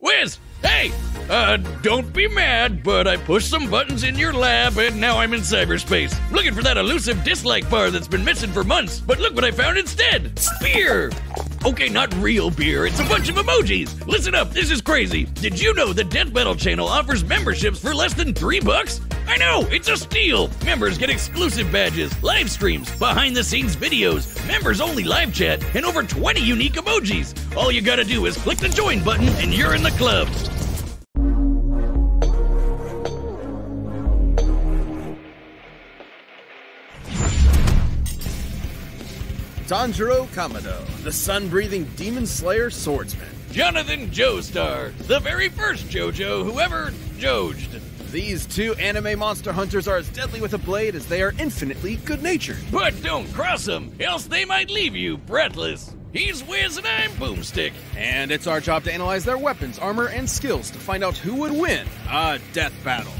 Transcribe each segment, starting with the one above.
Wiz! Hey! Don't be mad, but I pushed some buttons in your lab and now I'm in cyberspace. Looking for that elusive dislike bar that's been missing for months, but look what I found instead! Beer! Okay, not real beer, it's a bunch of emojis! Listen up, this is crazy! Did you know the Death Metal channel offers memberships for less than $3? I know, it's a steal! Members get exclusive badges, live streams, behind-the-scenes videos, members-only live chat, and over 20 unique emojis! All you gotta do is click the join button and you're in the club! Tanjiro Kamado, the sun-breathing demon slayer swordsman. Jonathan Joestar, the very first JoJo who ever Jojed. These two anime monster hunters are as deadly with a blade as they are infinitely good-natured. But don't cross them, else they might leave you breathless. He's Wiz and I'm Boomstick. And it's our job to analyze their weapons, armor, and skills to find out who would win a death battle.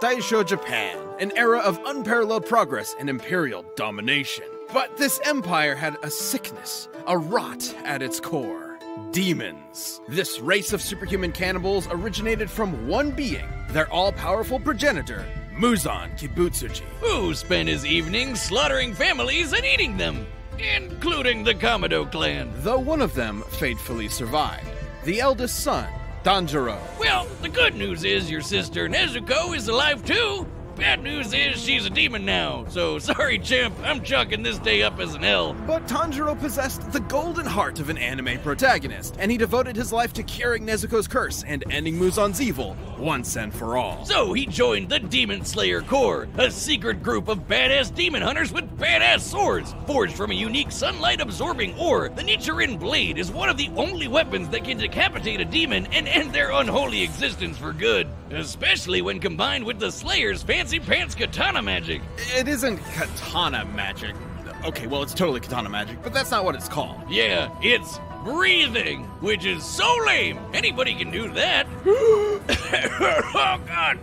Daisho Japan, an era of unparalleled progress and imperial domination. But this empire had a sickness, a rot at its core. Demons. This race of superhuman cannibals originated from one being, their all-powerful progenitor, Muzan Kibutsuji. Who spent his evenings slaughtering families and eating them, including the Kamado clan. Though one of them fatefully survived, the eldest son, Tanjiro. Well, the good news is your sister Nezuko is alive too. Bad news is she's a demon now, so sorry champ, I'm chalking this day up as an L. But Tanjiro possessed the golden heart of an anime protagonist, and he devoted his life to curing Nezuko's curse and ending Muzan's evil once and for all. So he joined the Demon Slayer Corps, a secret group of badass demon hunters with badass swords. Forged from a unique sunlight-absorbing ore, the Nichiren Blade is one of the only weapons that can decapitate a demon and end their unholy existence for good. Especially when combined with the Slayer's fancy pants katana magic. It isn't katana magic. Okay, well, it's totally katana magic, but that's not what it's called. Yeah, it's breathing, which is so lame. Anybody can do that. Oh, God.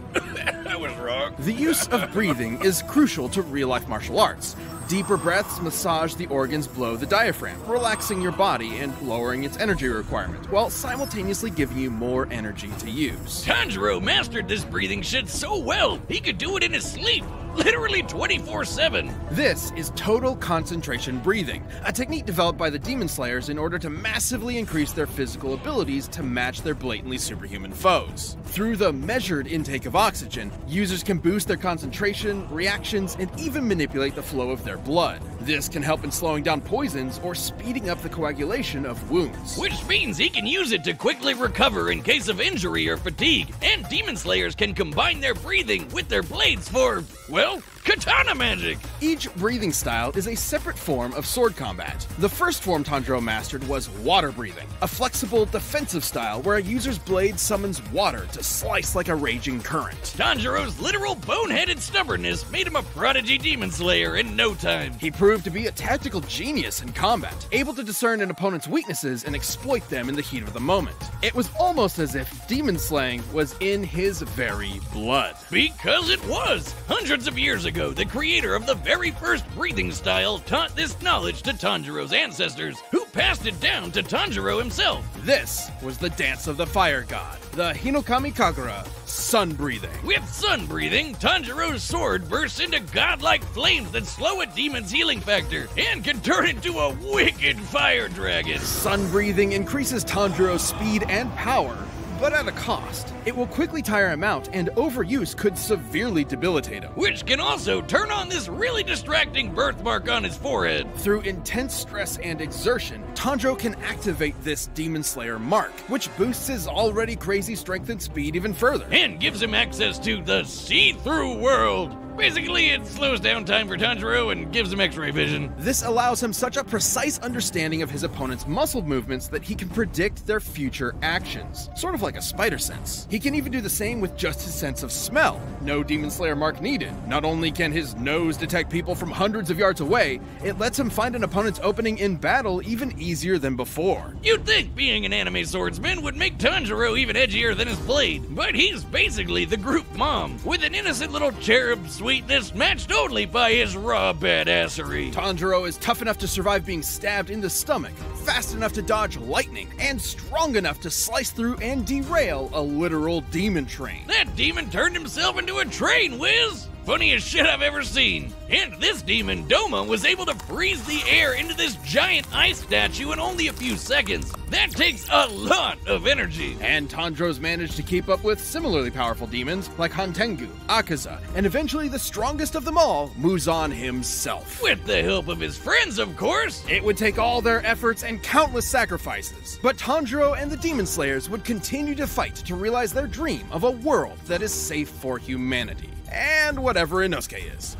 I was wrong. The use of breathing is crucial to real-life martial arts. Deeper breaths massage the organs below the diaphragm, relaxing your body and lowering its energy requirement, while simultaneously giving you more energy to use. Tanjiro mastered this breathing shit so well, he could do it in his sleep. Literally 24/7. This is total concentration breathing, a technique developed by the Demon Slayers in order to massively increase their physical abilities to match their blatantly superhuman foes. Through the measured intake of oxygen, users can boost their concentration, reactions, and even manipulate the flow of their blood. This can help in slowing down poisons or speeding up the coagulation of wounds. Which means he can use it to quickly recover in case of injury or fatigue, and Demon Slayers can combine their breathing with their blades for, well, katana magic! Each breathing style is a separate form of sword combat. The first form Tanjiro mastered was water breathing, a flexible defensive style where a user's blade summons water to slice like a raging current. Tanjiro's literal boneheaded stubbornness made him a prodigy demon slayer in no time. He proved to be a tactical genius in combat, able to discern an opponent's weaknesses and exploit them in the heat of the moment. It was almost as if demon slaying was in his very blood. Because it was! Hundreds of years ago, the creator of the very first breathing style taught this knowledge to Tanjiro's ancestors, who passed it down to Tanjiro himself. This was the dance of the fire god, the Hinokami Kagura, sun breathing. With sun breathing, Tanjiro's sword bursts into godlike flames that slow a demon's healing factor and can turn into a wicked fire dragon. Sun breathing increases Tanjiro's speed and power, but at a cost. It will quickly tire him out, and overuse could severely debilitate him. Which can also turn on this really distracting birthmark on his forehead. Through intense stress and exertion, Tanjiro can activate this Demon Slayer mark, which boosts his already crazy strength and speed even further. And gives him access to the see-through world. Basically, it slows down time for Tanjiro and gives him X-ray vision. This allows him such a precise understanding of his opponent's muscle movements that he can predict their future actions, sort of like a spider sense. He can even do the same with just his sense of smell. No Demon Slayer mark needed. Not only can his nose detect people from hundreds of yards away, it lets him find an opponent's opening in battle even easier than before. You'd think being an anime swordsman would make Tanjiro even edgier than his blade, but he's basically the group mom, with an innocent little cherub sweetness matched only by his raw badassery. Tanjiro is tough enough to survive being stabbed in the stomach, fast enough to dodge lightning, and strong enough to slice through and derail a literal demon train. That demon turned himself into a train, Wiz! Funniest shit I've ever seen. And this demon, Doma, was able to freeze the air into this giant ice statue in only a few seconds. That takes a lot of energy. And Tanjiro's managed to keep up with similarly powerful demons like Hantengu, Akaza, and eventually the strongest of them all, Muzan himself. With the help of his friends, of course. It would take all their efforts and countless sacrifices, but Tanjiro and the Demon Slayers would continue to fight to realize their dream of a world that is safe for humanity. And whatever Inosuke is.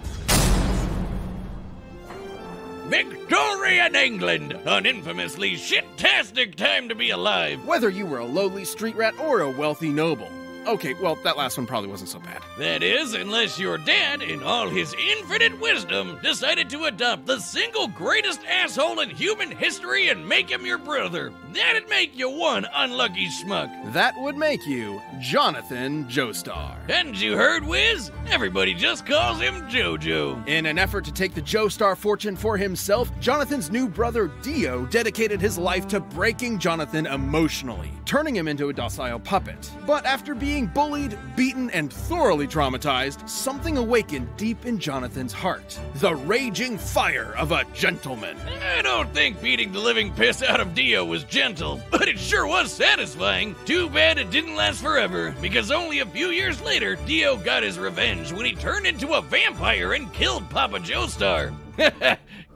Victorian England! An infamously shit-tastic time to be alive. Whether you were a lowly street rat or a wealthy noble. Okay, well, that last one probably wasn't so bad. That is, unless your dad, in all his infinite wisdom, decided to adopt the single greatest asshole in human history and make him your brother. That'd make you one unlucky schmuck. That would make you Jonathan Joestar. Hadn't you heard, Wiz? Everybody just calls him JoJo. In an effort to take the Joestar fortune for himself, Jonathan's new brother Dio dedicated his life to breaking Jonathan emotionally, turning him into a docile puppet. But after being bullied, beaten, and thoroughly traumatized, something awakened deep in Jonathan's heart. The raging fire of a gentleman. I don't think beating the living piss out of Dio was gentle, but it sure was satisfying. Too bad it didn't last forever, because only a few years later, Dio got his revenge when he turned into a vampire and killed Papa Joestar.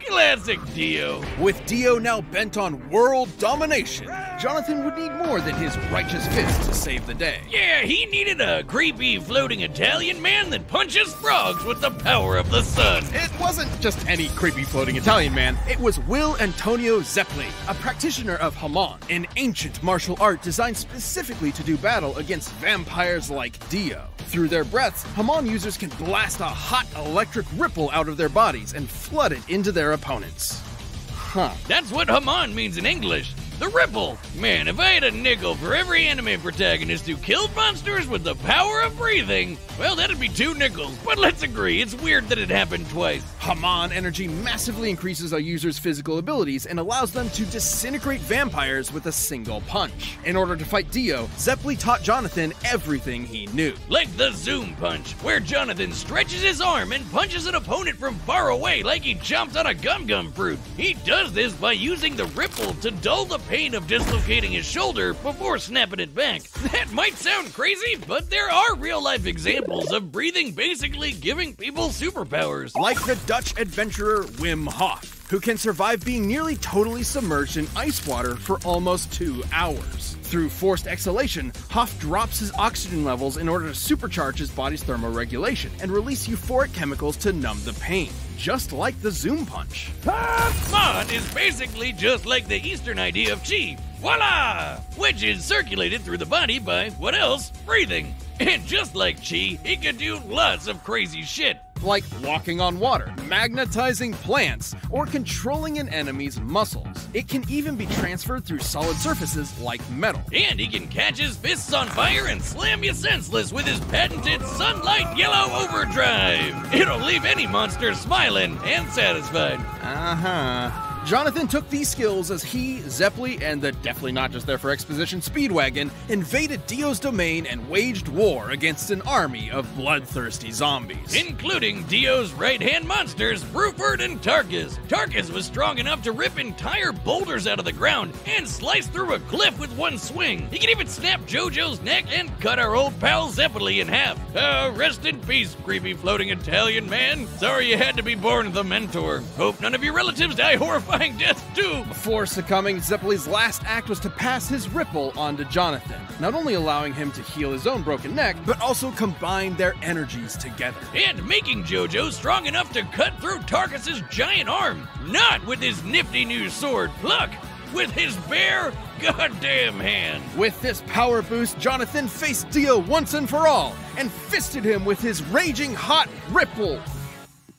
Classic Dio. With Dio now bent on world domination, Jonathan would need more than his righteous fist to save the day. Yeah, he needed a creepy floating Italian man that punches frogs with the power of the sun. It wasn't just any creepy floating Italian man. It was Will Antonio Zeppeli, a practitioner of Hamon, an ancient martial art designed specifically to do battle against vampires like Dio. Through their breaths, Hamon users can blast a hot electric ripple out of their bodies and flood it into their opponents. Huh. That's what Hamon means in English. The ripple. Man, if I had a nickel for every anime protagonist who killed monsters with the power of breathing, well, that'd be 2 nickels. But let's agree, it's weird that it happened twice. Hamon energy massively increases a user's physical abilities and allows them to disintegrate vampires with a single punch. In order to fight Dio, Zeppeli taught Jonathan everything he knew. Like the zoom punch, where Jonathan stretches his arm and punches an opponent from far away like he chomps on a gum-gum fruit. He does this by using the ripple to dull the pain of dislocating his shoulder before snapping it back. That might sound crazy, but there are real-life examples of breathing basically giving people superpowers. Like the Dutch adventurer Wim Hof, who can survive being nearly totally submerged in ice water for almost 2 hours. Through forced exhalation, Hof drops his oxygen levels in order to supercharge his body's thermoregulation and release euphoric chemicals to numb the pain, just like the zoom punch. Hamon is basically just like the Eastern idea of chi, voila! Which is circulated through the body by, what else? Breathing. And just like chi, it can do lots of crazy shit. Like walking on water, magnetizing plants, or controlling an enemy's muscles. It can even be transferred through solid surfaces like metal. And he can catch his fists on fire and slam you senseless with his patented Sunlight Yellow Overdrive. It'll leave any monster smiling and satisfied. Uh-huh. Jonathan took these skills as he, Zeppeli, and the definitely not just there for exposition Speedwagon invaded Dio's domain and waged war against an army of bloodthirsty zombies. Including Dio's right-hand monsters, Bruford and Tarkus. Tarkus was strong enough to rip entire boulders out of the ground and slice through a cliff with one swing. He could even snap JoJo's neck and cut our old pal Zeppeli in half. Rest in peace, creepy floating Italian man. Sorry you had to be born the mentor. Hope none of your relatives die horrifying death too. Before succumbing, Zeppeli's last act was to pass his ripple onto Jonathan, not only allowing him to heal his own broken neck, but also combine their energies together. And making JoJo strong enough to cut through Tarkus's giant arm. Not with his nifty new sword, Pluck, with his bare goddamn hand. With this power boost, Jonathan faced Dio once and for all, and fisted him with his raging hot ripple.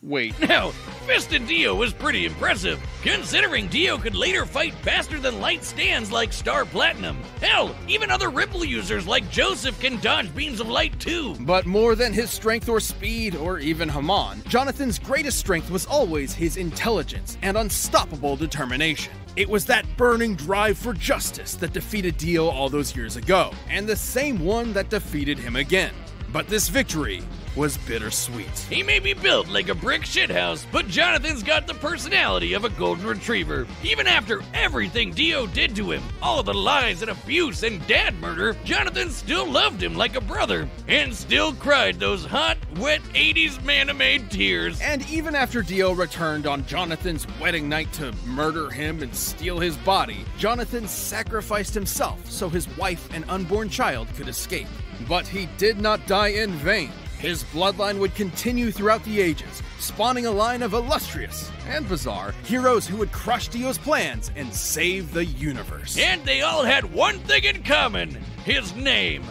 Wait. Now, Fisted Dio was pretty impressive, considering Dio could later fight faster than light stands like Star Platinum. Hell, even other Ripple users like Joseph can dodge beams of light too. But more than his strength or speed, or even Hamon, Jonathan's greatest strength was always his intelligence and unstoppable determination. It was that burning drive for justice that defeated Dio all those years ago, and the same one that defeated him again. But this victory was bittersweet. He may be built like a brick shithouse, but Jonathan's got the personality of a golden retriever. Even after everything Dio did to him, all the lies and abuse and dad murder, Jonathan still loved him like a brother, and still cried those hot, wet 80s man-made tears. And even after Dio returned on Jonathan's wedding night to murder him and steal his body, Jonathan sacrificed himself so his wife and unborn child could escape. But he did not die in vain. His bloodline would continue throughout the ages, spawning a line of illustrious and bizarre heroes who would crush Dio's plans and save the universe. And they all had one thing in common: his name,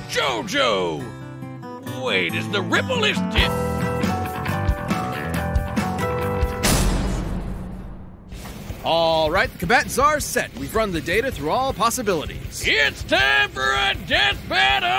JoJo. Wait, is the ripple his tip? Alright, the combatants are set. We've run the data through all possibilities. It's time for a death battle!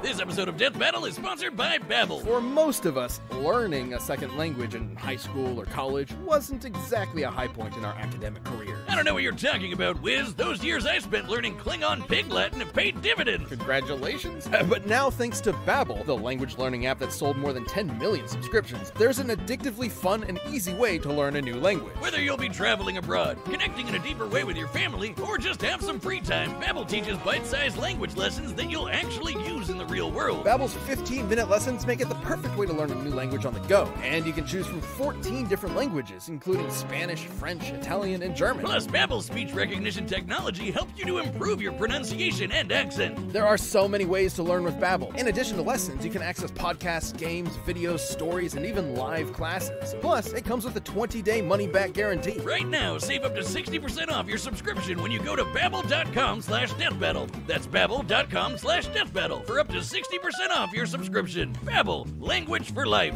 This episode of Death Battle is sponsored by Babbel. For most of us, learning a second language in high school or college wasn't exactly a high point in our academic career. I don't know what you're talking about, Wiz. Those years I spent learning Klingon Pig Latin have paid dividends. Congratulations. But now, thanks to Babbel, the language learning app that sold more than 10 million subscriptions, there's an addictively fun and easy way to learn a new language. Whether you'll be traveling abroad, connecting in a deeper way with your family, or just have some free time, Babbel teaches bite-sized language lessons that you'll actually use in the real world. Babbel's 15-minute lessons make it the perfect way to learn a new language on the go, and you can choose from 14 different languages, including Spanish, French, Italian, and German. Plus, Babbel's speech recognition technology helps you to improve your pronunciation and accent. There are so many ways to learn with Babbel. In addition to lessons, you can access podcasts, games, videos, stories, and even live classes. Plus, it comes with a 20-day money-back guarantee. Right now, save up to 60% off your subscription when you go to babbel.com/deathbattle. That's babbel.com/deathbattle for up to 60% off your subscription. Babbel, language for life.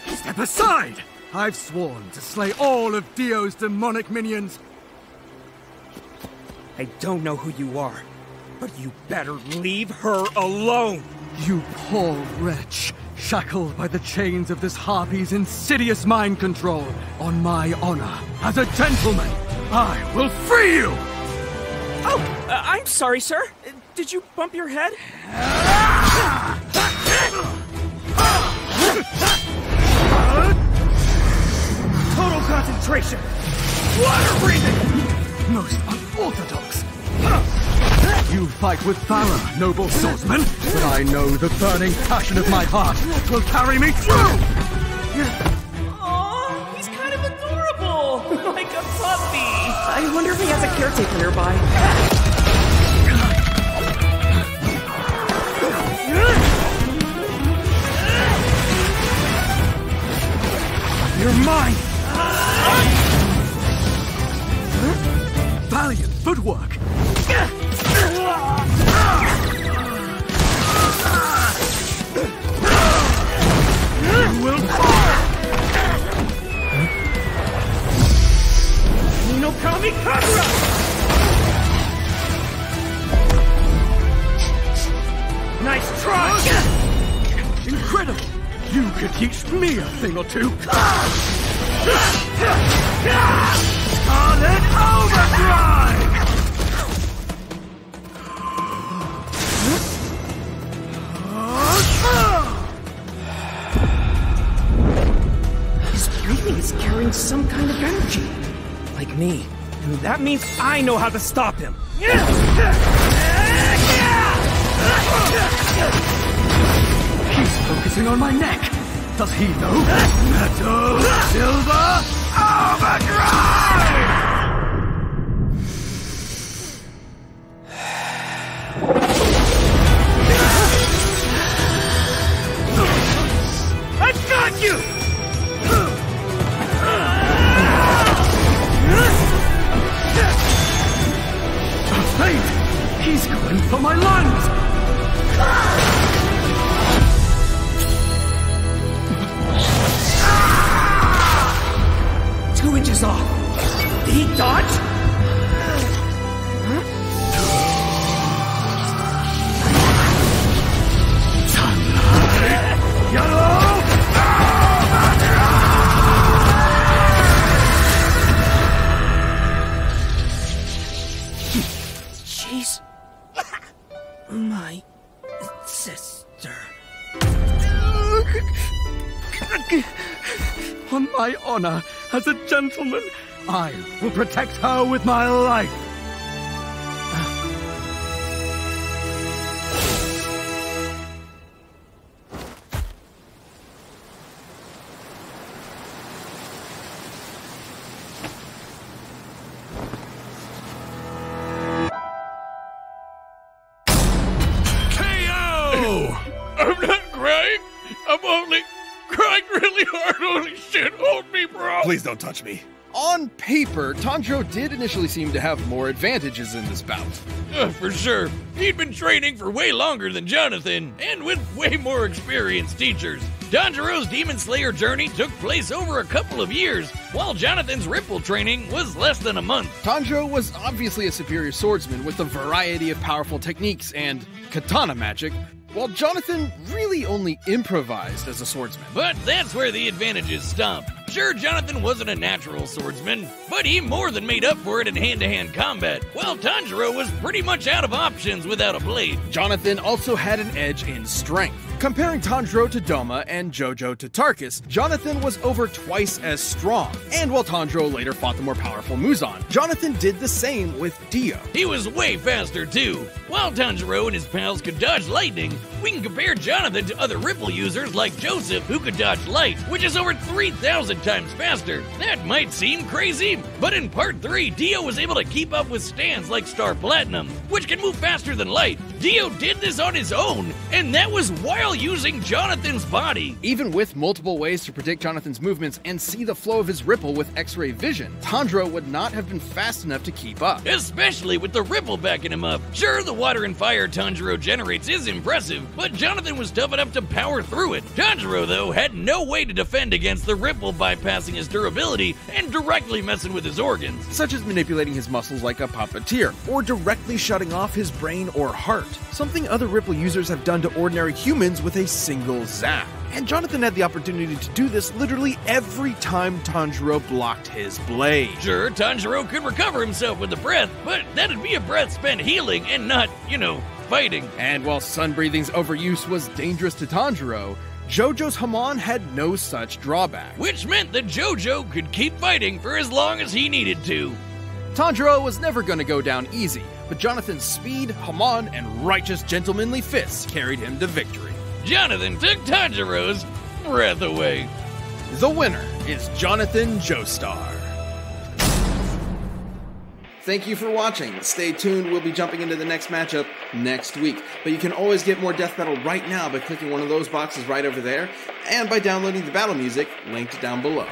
Step aside! I've sworn to slay all of Dio's demonic minions. I don't know who you are, but you better leave her alone! You poor wretch, shackled by the chains of this harpy's insidious mind control. On my honor, as a gentleman, I will free you! Oh, I'm sorry, sir. Did you bump your head? Total concentration! Water breathing! Most unorthodox. You fight with valor, noble swordsman, but I know the burning passion of my heart will carry me through! Aw, he's kind of adorable! Like a puppy! I wonder if he has a caretaker nearby. You're mine! Valiant footwork! You will fall! No kamikaze! Nice try! Incredible! You could teach me a thing or two! Scarlet Overdrive! His breathing is carrying some kind of energy. Like me. And that means I know how to stop him. He's focusing on my neck. Does he know? Metal Silver Overdrive! I've got you! Wait! He's going for my lungs! 2 inches off. Did he dodge? My sister. On my honor as a gentleman, I will protect her with my life. I'm not crying. I'm only crying really hard. Holy shit, hold me, bro. Please don't touch me. On paper, Tanjiro did initially seem to have more advantages in this bout. For sure. He'd been training for way longer than Jonathan, and with way more experienced teachers. Tanjiro's Demon Slayer journey took place over a couple of years, while Jonathan's Ripple training was less than a month. Tanjiro was obviously a superior swordsman with a variety of powerful techniques and katana magic, while Jonathan really only improvised as a swordsman. But that's where the advantages stop. Sure, Jonathan wasn't a natural swordsman, but he more than made up for it in hand-to-hand combat, while Tanjiro was pretty much out of options without a blade. Jonathan also had an edge in strength. Comparing Tanjiro to Doma and JoJo to Tarkus, Jonathan was over twice as strong. And while Tanjiro later fought the more powerful Muzan, Jonathan did the same with Dio. He was way faster too. While Tanjiro and his pals could dodge lightning, we can compare Jonathan to other Ripple users like Joseph, who could dodge light, which is over 3,000 times faster. That might seem crazy, but in Part 3, Dio was able to keep up with stands like Star Platinum, which can move faster than light. Dio did this on his own, and that was while using Jonathan's body. Even with multiple ways to predict Jonathan's movements and see the flow of his Ripple with X-ray vision, Tanjiro would not have been fast enough to keep up. Especially with the Ripple backing him up. Sure, the water and fire Tanjiro generates is impressive, but Jonathan was tough enough to power through it. Tanjiro, though, had no way to defend against the Ripple bypassing his durability and directly messing with his organs. Such as manipulating his muscles like a puppeteer, or directly shutting off his brain or heart, something other Ripple users have done to ordinary humans with a single zap. And Jonathan had the opportunity to do this literally every time Tanjiro blocked his blade. Sure, Tanjiro could recover himself with a breath, but that'd be a breath spent healing and not, fighting. And while Sun Breathing's overuse was dangerous to Tanjiro, JoJo's Hamon had no such drawback. Which meant that JoJo could keep fighting for as long as he needed to. Tanjiro was never going to go down easy, but Jonathan's speed, Hamon, and righteous gentlemanly fists carried him to victory. Jonathan took Tanjiro's breath away. The winner is Jonathan Joestar. Thank you for watching. Stay tuned, we'll be jumping into the next matchup next week. But you can always get more Death Battle right now by clicking one of those boxes right over there, and by downloading the battle music linked down below.